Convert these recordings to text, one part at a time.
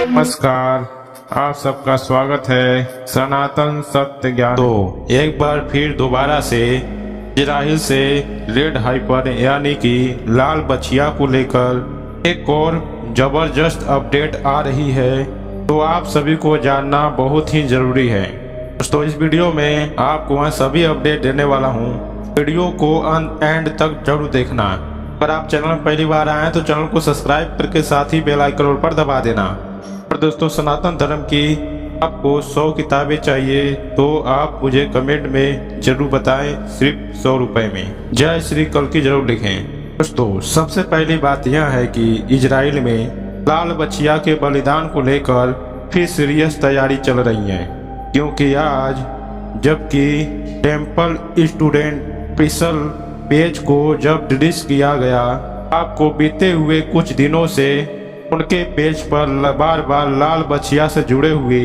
नमस्कार, आप सबका स्वागत है सनातन सत्य ज्ञान। तो एक बार फिर दोबारा से इजराइल से रेड हाइपर यानी कि लाल बछिया को लेकर एक और जबरदस्त अपडेट आ रही है, तो आप सभी को जानना बहुत ही जरूरी है। दोस्तों, इस वीडियो में आपको वह सभी अपडेट देने वाला हूँ। वीडियो को एंड तक जरूर देखना। अगर आप चैनल में पहली बार आए हैं तो चैनल को सब्सक्राइब करके साथ ही बेल आइकन पर दबा देना। और दोस्तों, सनातन धर्म की आपको 100 किताबें चाहिए तो आप मुझे कमेंट में जरूर बताएं, सिर्फ 100 रुपए में। जय श्री कल्कि जरूर लिखें। दोस्तों, सबसे पहली बात यह है कि इजराइल में लाल बछिया के बलिदान को लेकर फिर सीरियस तैयारी चल रही है, क्योंकि आज जबकि टेम्पल स्टूडेंट स्पेशल पेज को जब डिलीट किया गया, आपको बीते हुए कुछ दिनों से उनके पेज पर बार बार लाल बछिया से जुड़े हुए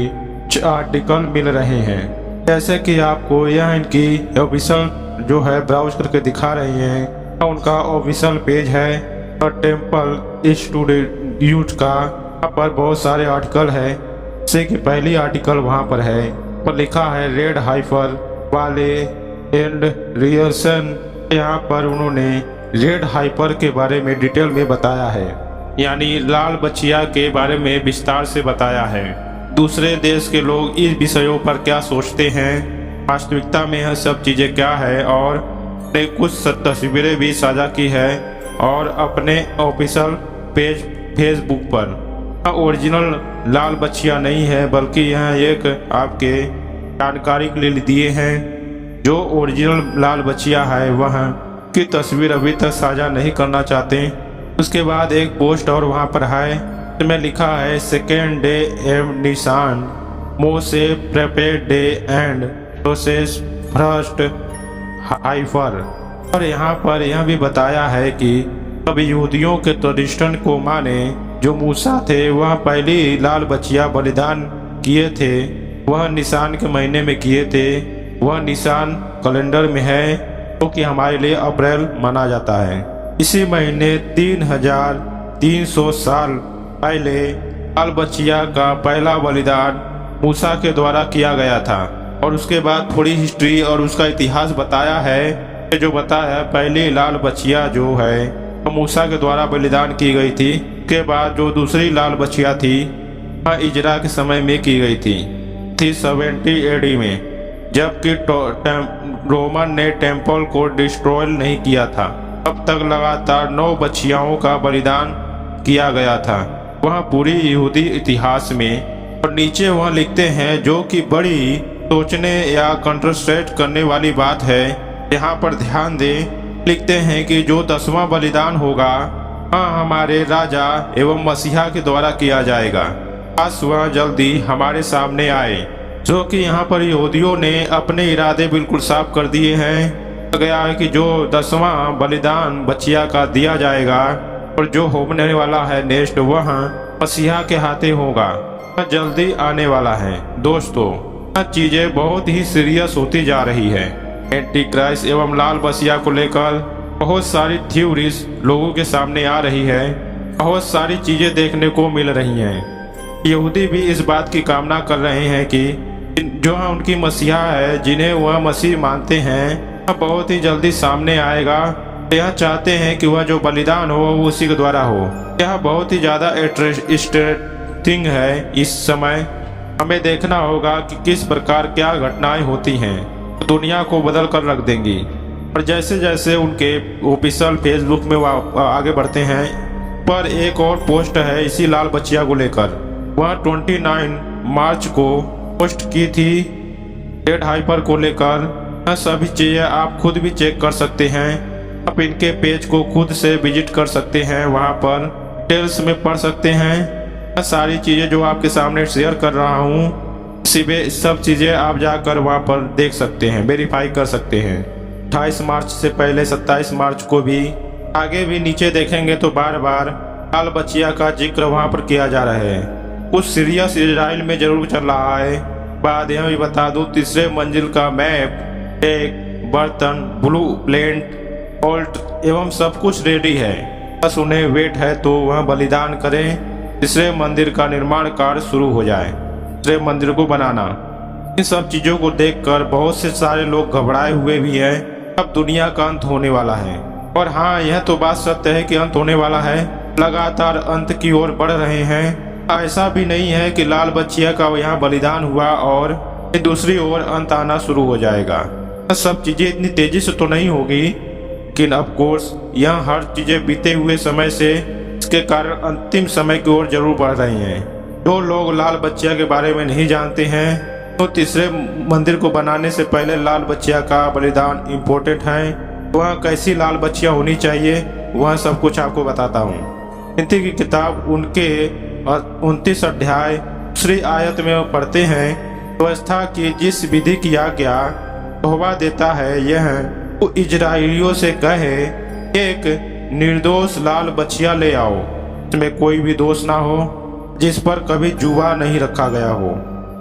आर्टिकल मिल रहे हैं। जैसे कि आपको यह इनकी ऑफिशियल जो है ब्राउज करके दिखा रहे हैं, उनका ऑफिशियल पेज है और टेम्पल स्टूडेंट यूथ का यहाँ पर बहुत सारे आर्टिकल है। जैसे कि पहली आर्टिकल वहाँ पर है, पर लिखा है रेड हाइपर वाले एंड रिएक्शन। यहाँ पर उन्होंने रेड हाइपर के बारे में डिटेल में बताया है, यानी लाल बछिया के बारे में विस्तार से बताया है। दूसरे देश के लोग इस विषयों पर क्या सोचते हैं, वास्तविकता में यह सब चीज़ें क्या है, और ने कुछ तस्वीरें भी साझा की है और अपने ऑफिशियल पेज फेसबुक पर। ओरिजिनल लाल बछिया नहीं है, बल्कि यह एक आपके जानकारी के लिए दिए हैं। जो ओरिजिनल लाल बछिया है वह की तस्वीर अभी तक साझा नहीं करना चाहते। उसके बाद एक पोस्ट और वहाँ पर है, इसमें लिखा है सेकेंड डे एम निशान मोसे prepaid day and process first हाइफर। और यहाँ पर यह भी बताया है कि अब यहूदियों के ट्रेडिशन को माने जो मूसा थे वह पहली लाल बछिया बलिदान किए थे, वह निशान के महीने में किए थे। वह निशान कैलेंडर में है क्योंकि हमारे लिए अप्रैल माना जाता है। इसी महीने 3300 साल पहले लाल बछिया का पहला बलिदान मूसा के द्वारा किया गया था। और उसके बाद थोड़ी हिस्ट्री और उसका इतिहास बताया है, जो बताया पहली लाल बछिया जो है वो मूसा के द्वारा बलिदान की गई थी। उसके बाद जो दूसरी लाल बछिया थी वह इजरा के समय में की गई थी 70 AD में, जबकि रोमन ने टेम्पल को डिस्ट्रॉय नहीं किया था। अब तक लगातार 9 बछियाओं का बलिदान किया गया था, वह पूरी यहूदी इतिहास में। और नीचे वह लिखते हैं, जो कि बड़ी सोचने या कंट्रास्ट करने वाली बात है। यहाँ पर ध्यान दें, लिखते हैं कि जो 10वां बलिदान होगा वह हमारे राजा एवं मसीहा के द्वारा किया जाएगा, बस वह जल्दी हमारे सामने आए। जो कि यहाँ पर यहूदियों ने अपने इरादे बिल्कुल साफ कर दिए हैं। गया है कि जो 10वां बलिदान बछिया का दिया जाएगा और जो होने वाला है नेक्स्ट, वह मसीहा के हाथे होगा, वह जल्दी आने वाला है। दोस्तों, यह चीजें बहुत ही सीरियस होती जा रही है। एंटी क्राइस्ट एवं लाल बछिया को लेकर बहुत सारी थ्योरीज लोगों के सामने आ रही है, बहुत सारी चीजें देखने को मिल रही हैं। यहूदी भी इस बात की कामना कर रहे हैं कि जो उनकी मसीहा है, जिन्हें वह मसीह मानते हैं, वह बहुत ही जल्दी सामने आएगा। यह चाहते हैं कि वह जो बलिदान हो वो उसी के द्वारा हो। यह बहुत ही ज़्यादा इंटरेस्टिंग है। इस समय हमें देखना होगा कि किस प्रकार क्या घटनाएं होती हैं, तो दुनिया को बदल कर रख देंगी। और जैसे जैसे उनके ऑफिशियल फेसबुक में वह आगे बढ़ते हैं, पर एक और पोस्ट है इसी लाल बछिया को लेकर। वह 29 मार्च को पोस्ट की थी रेड हाइपर को लेकर। यह सभी चीज़ें आप खुद भी चेक कर सकते हैं। आप इनके पेज को खुद से विजिट कर सकते हैं, वहां पर डिटेल्स में पढ़ सकते हैं। यह सारी चीज़ें जो आपके सामने शेयर कर रहा हूँ, सब चीज़ें आप जाकर वहां पर देख सकते हैं, वेरीफाई कर सकते हैं। 28 मार्च से पहले 27 मार्च को भी, आगे भी नीचे देखेंगे तो बार बार लाल बछिया का जिक्र वहां पर किया जा रहा है। कुछ सीरियस इजराइल में जरूर चल रहा है। बाद यह भी बता दूं, तीसरे मंजिल का मैप, एक बर्तन, ब्लू प्लेट, ऑल्ट एवं सब कुछ रेडी है, बस उन्हें वेट है तो वह बलिदान करें। तीसरे मंदिर का निर्माण कार्य शुरू हो जाए। तीसरे मंदिर को बनाना, इन सब चीजों को देखकर बहुत से सारे लोग घबराए हुए भी हैं। अब दुनिया का अंत होने वाला है। और हाँ, यह तो बात सत्य है कि अंत होने वाला है, लगातार अंत की ओर बढ़ रहे हैं। ऐसा भी नहीं है कि लाल बच्चिया का यहाँ बलिदान हुआ और दूसरी ओर अंत आना शुरू हो जाएगा। सब चीजें इतनी तेजी से तो नहीं होगी, लेकिन ऑफ कोर्स यह हर चीजें बीते हुए समय से इसके कारण अंतिम समय की ओर जरूर बढ़ रही हैं। जो लोग लाल बच्चिया के बारे में नहीं जानते हैं, तो तीसरे मंदिर को बनाने से पहले लाल बच्चिया का बलिदान इम्पोर्टेंट है। वह कैसी लाल बच्चिया होनी चाहिए, वह सब कुछ आपको बताता हूँ। गिनती की किताब उनके 29 अध्याय दूसरी आयत में पढ़ते हैं, व्यवस्था की जिस विधि की आज्ञा यहोवा देता है, यह वो इजराइलियों से कहे, एक निर्दोष लाल बच्चिया ले आओ, इसमें कोई भी दोष ना हो, जिस पर कभी जुआ नहीं रखा गया हो।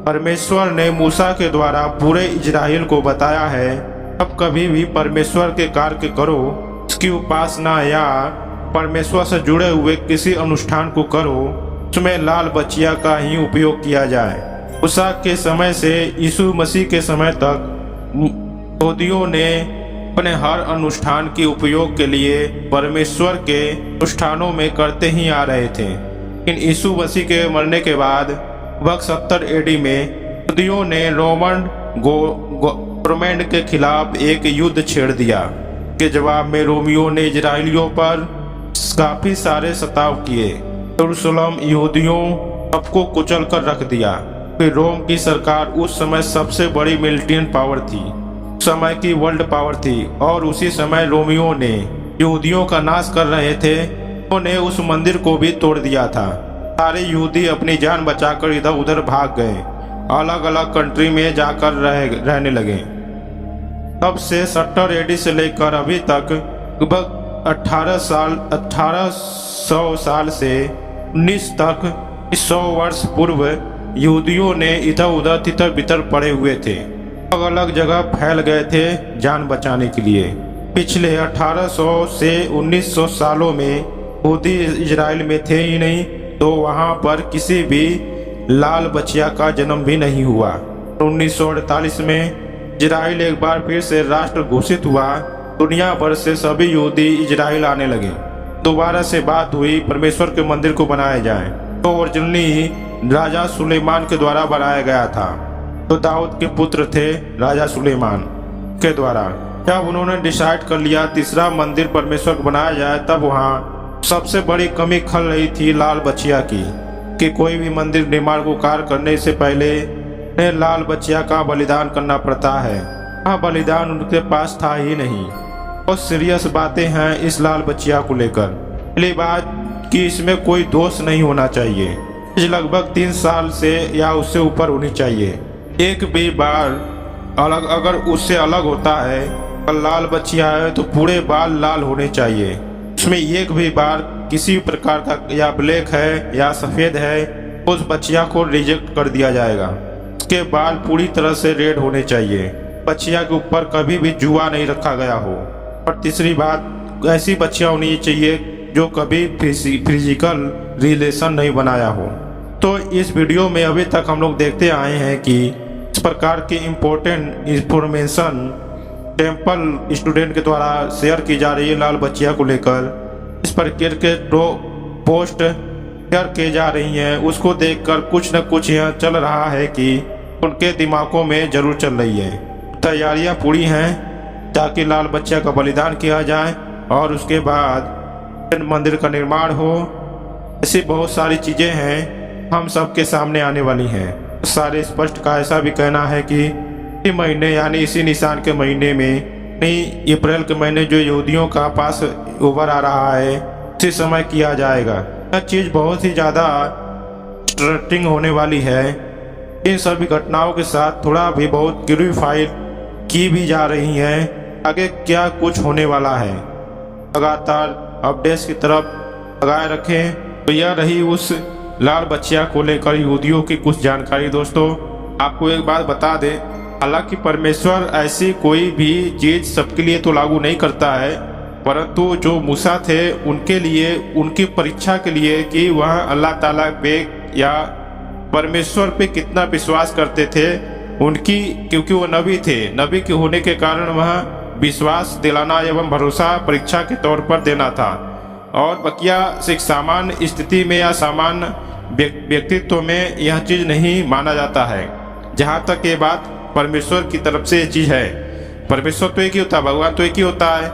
परमेश्वर ने मूसा के द्वारा पूरे इजराइल को बताया है, अब कभी भी परमेश्वर के कार्य करो, उसकी उपासना या परमेश्वर से जुड़े हुए किसी अनुष्ठान को करो, उसमें लाल बच्चिया का ही उपयोग किया जाए। मूसा के समय से यीशु मसीह के समय तक यहूदियों ने अपने हर अनुष्ठान के उपयोग के लिए परमेश्वर के अनुष्ठानों में करते ही आ रहे थे। लेकिन यीशु मसीह के मरने के बाद लगभग 70 एडी में यहूदियों ने रोमन गवर्नमेंट के खिलाफ एक युद्ध छेड़ दिया। के जवाब में रोमियों ने इजराइलियों पर काफी सारे सताव किए। यरूशलेम यहूदियों सबको कुचल कर रख दिया। फिर रोम की सरकार उस समय सबसे बड़ी मिलिट्री पावर थी, उस समय की वर्ल्ड पावर थी, और उसी समय रोमियों ने यहूदियों का नाश कर रहे थे। उन्होंने उस मंदिर को भी तोड़ दिया था। सारे यहूदी अपनी जान बचाकर इधर उधर भाग गए, अलग अलग कंट्री में जाकर रहने लगे। तब से 70 एडी से लेकर अभी तक लगभग 1800 साल से 19 तक 100 वर्ष पूर्व यहूदियों ने इधर उधर तितर बितर पड़े हुए थे, अलग अलग जगह फैल गए थे जान बचाने के लिए। पिछले 1800 से 1900 सालों में यहूदी इजराइल में थे ही नहीं, तो वहां पर किसी भी लाल बच्चिया का जन्म भी नहीं हुआ। 1948 में इजराइल एक बार फिर से राष्ट्र घोषित हुआ। दुनिया भर से सभी यहूदी इजराइल आने लगे। दोबारा से बात हुई परमेश्वर के मंदिर को बनाया जाए, तो ओरिजिनली राजा सुलेमान के द्वारा बनाया गया था। तो दाऊद के पुत्र थे राजा सुलेमान के द्वारा। जब उन्होंने डिसाइड कर लिया तीसरा मंदिर परमेश्वर को बनाया जाए, तब वहाँ सबसे बड़ी कमी खल रही थी लाल बच्चिया की, कि कोई भी मंदिर निर्माण को कार्य करने से पहले उन्हें लाल बच्चिया का बलिदान करना पड़ता है। वह बलिदान उनके पास था ही नहीं। बहुत सीरियस बातें हैं इस लाल बच्चिया को लेकर। पहली बात कि इसमें कोई दोष नहीं होना चाहिए, लगभग 3 साल से या उससे ऊपर होनी चाहिए। एक भी बार अगर उससे अलग होता है, लाल बच्चिया है तो पूरे बाल लाल होने चाहिए। उसमें एक भी बार किसी प्रकार का या ब्लैक है या सफ़ेद है, उस बच्चिया को रिजेक्ट कर दिया जाएगा। उसके बाल पूरी तरह से रेड होने चाहिए। बच्चिया के ऊपर कभी भी जुआ नहीं रखा गया हो। और तीसरी बात, ऐसी बच्चिया होनी चाहिए जो कभी फिजिकल रिलेशन नहीं बनाया हो। तो इस वीडियो में अभी तक हम लोग देखते आए हैं कि इस प्रकार की इम्पोर्टेंट इंफॉर्मेशन टेम्पल स्टूडेंट के द्वारा शेयर की जा रही है लाल बच्चिया को लेकर। इस प्रकार के पोस्ट शेयर किए जा रही हैं, उसको देखकर कुछ न कुछ यह चल रहा है कि उनके दिमागों में जरूर चल रही है। तैयारियां पूरी हैं ताकि लाल बच्चिया का बलिदान किया जाए और उसके बाद मंदिर का निर्माण हो। ऐसी बहुत सारी चीज़ें हैं हम सबके सामने आने वाली हैं। सारे स्पष्ट का ऐसा भी कहना है कि इसी महीने यानी इसी निशान के महीने में, नहीं अप्रैल के महीने जो यहूदियों का पास ओवर आ रहा है, उसी समय किया जाएगा। यह चीज़ बहुत ही ज़्यादा इंटरेस्टिंग होने वाली है। इन सभी घटनाओं के साथ थोड़ा भी बहुत ग्लोरीफाइड की भी जा रही हैं। आगे क्या कुछ होने वाला है, लगातार अपडेट्स की तरफ लगाए रखें। तो यह रही उस लाल बच्चिया को लेकर यहूदियों की कुछ जानकारी। दोस्तों, आपको एक बात बता दें, हालांकि परमेश्वर ऐसी कोई भी चीज़ सबके लिए तो लागू नहीं करता है, परंतु जो मूसा थे उनके लिए, उनकी परीक्षा के लिए कि वह अल्लाह ताला पे या परमेश्वर पे कितना विश्वास करते थे उनकी, क्योंकि वो नबी थे, नबी के होने के कारण वह विश्वास दिलाना एवं भरोसा परीक्षा के तौर पर देना था। और बकिया से सामान्य स्थिति में या सामान्य व्यक्तित्व में यह चीज नहीं माना जाता है। जहाँ तक ये बात परमेश्वर की तरफ से ये चीज है, परमेश्वर तो एक ही होता है, भगवान तो एक ही होता है।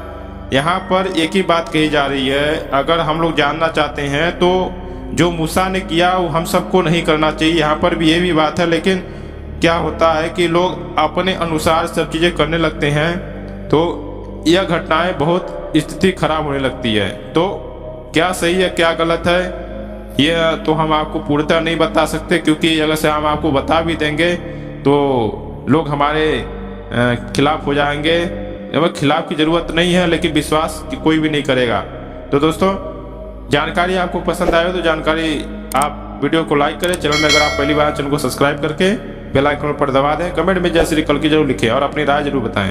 यहाँ पर एक ही बात कही जा रही है। अगर हम लोग जानना चाहते हैं तो जो मूसा ने किया वो हम सबको नहीं करना चाहिए, यहाँ पर भी ये भी बात है। लेकिन क्या होता है कि लोग अपने अनुसार सब चीज़ें करने लगते हैं, तो यह घटनाएं बहुत स्थिति खराब होने लगती है। तो क्या सही है क्या गलत है यह तो हम आपको पूर्णतः नहीं बता सकते, क्योंकि अगर से हम आपको बता भी देंगे तो लोग हमारे खिलाफ हो जाएंगे। खिलाफ की जरूरत नहीं है, लेकिन विश्वास की कोई भी नहीं करेगा। तो दोस्तों, जानकारी आपको पसंद आए तो जानकारी आप वीडियो को लाइक करें। चैनल में अगर आप पहली बार चैनल को सब्सक्राइब करके बेल आइकन पर दबा दें। कमेंट में जय श्री कल की जरूर लिखें और अपनी राय जरूर बताएं।